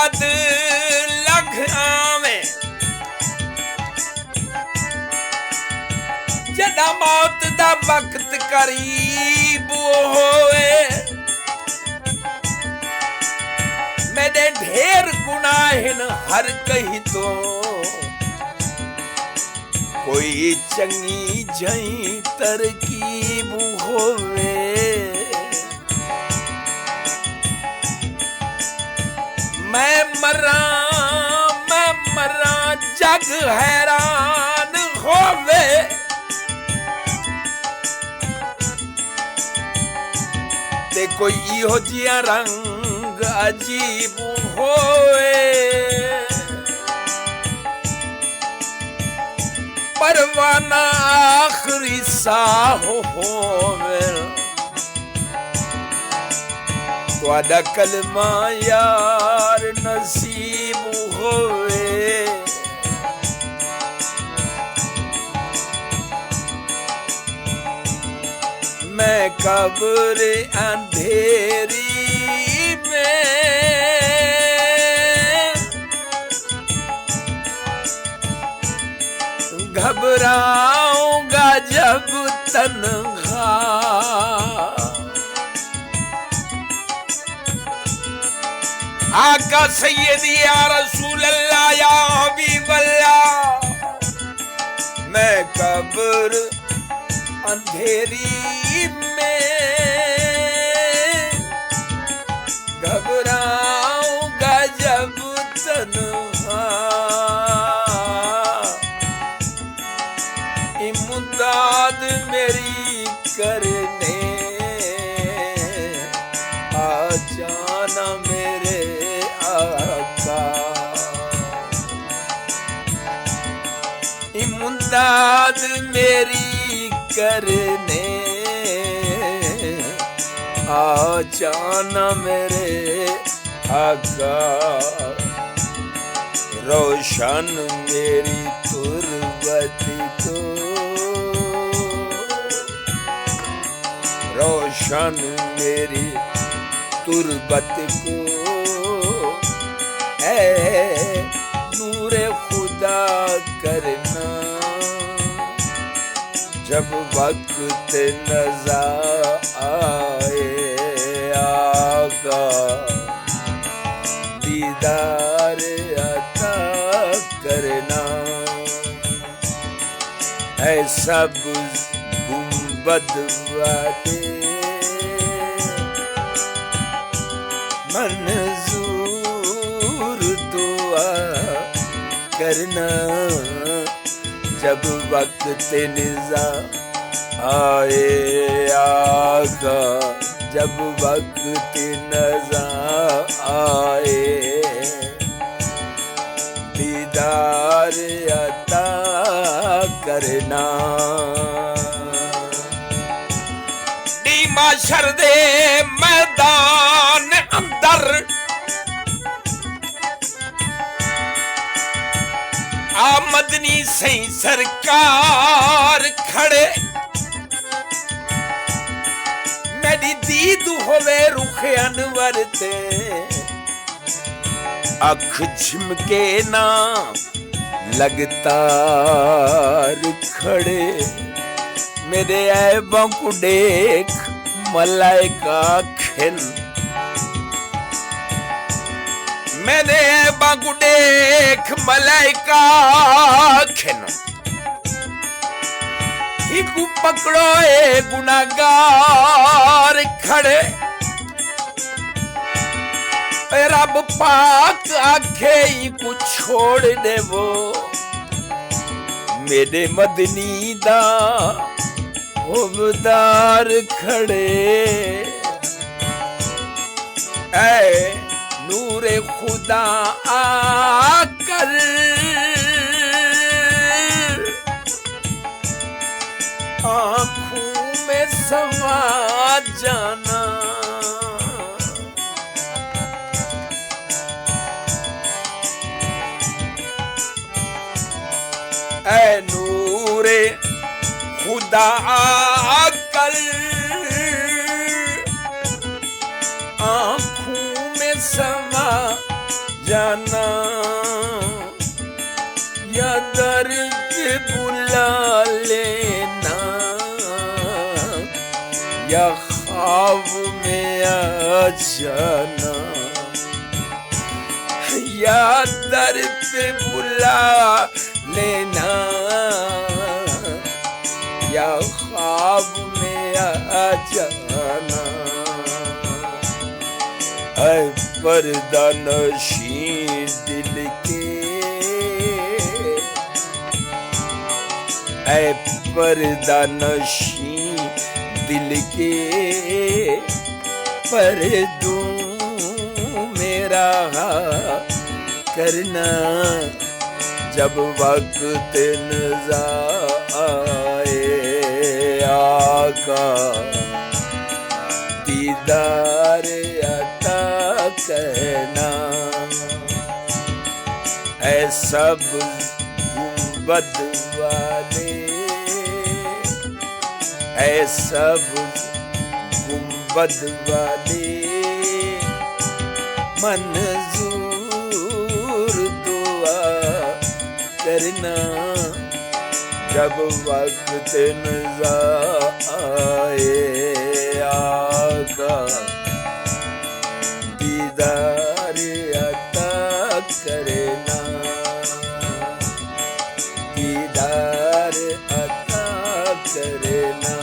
याद लग आवे जदा मौत दा वक्त करीब होए मेरे ढेर गुनाहन हर कही तो कोई चंगी जई तरकीब होवे मैं मरा जग हैरान होवे ते कोई इहो जिया रंग अजीब होए परवाना आखरी साह होवे तुहाडा कलमा यार नसीब होवे मैं कब्र अंधेरी में घबराऊंगा जब तन्हा आका सैयदी या रसूल अल्लाह या हबीब अल्लाह मैं कब्र अंधेरी में घबराऊंगा जब तन्हा इमदाद मेरी करने आ जाना मेरे आका इमदाद मेरी करने आ जाना मेरे आका रोशन मेरी तुर्बत को रोशन मेरी तुर्बत को है नूरे खुदा करना जब वक्त नज़र आए आका दीदार अता करना है सब गुंबद वाले मंजूर दुआ करना जब वक्त निज़ा आए आका जब वक्त नज़ा आए दीदार अता करना डी माशर दे मैदान अंदर आमदनी सही सरकार खड़े मेरी दीद होवे रुख अनवर ते अख झिमके ना लगातार खड़े मेरे ऐबों को देख मलाइका खिन मैंने बागु देख मलाइका खिन हिकु पकड़ो ए गुनागार खड़े रब पाक आखे को छोड़ दे वो मेरे मदनी दा हुबदार खड़े ऐ नूरे खुदा आकर आँखों में समा जाना ऐ नूरे खुदा आकर आँखों में समा जाना, या दर पे बुला लेना, या ख्वाब में आ जाना, या दर पे बुला लेना, या ख्वाब में आ जाना। ऐ पर्दा नशीं दिल के, ऐ पर्दा नशीं दिल के, पर्दों मेरा करना, जब वक्त नज़र आए आका, दीदार अता करना। ऐ सब गुंबद वाले, ऐ सब गुंबद वाले, मंजूर दुआ करना, जब वक्त नज़र आए आका, दीदार अता करना, दीदार अता करना।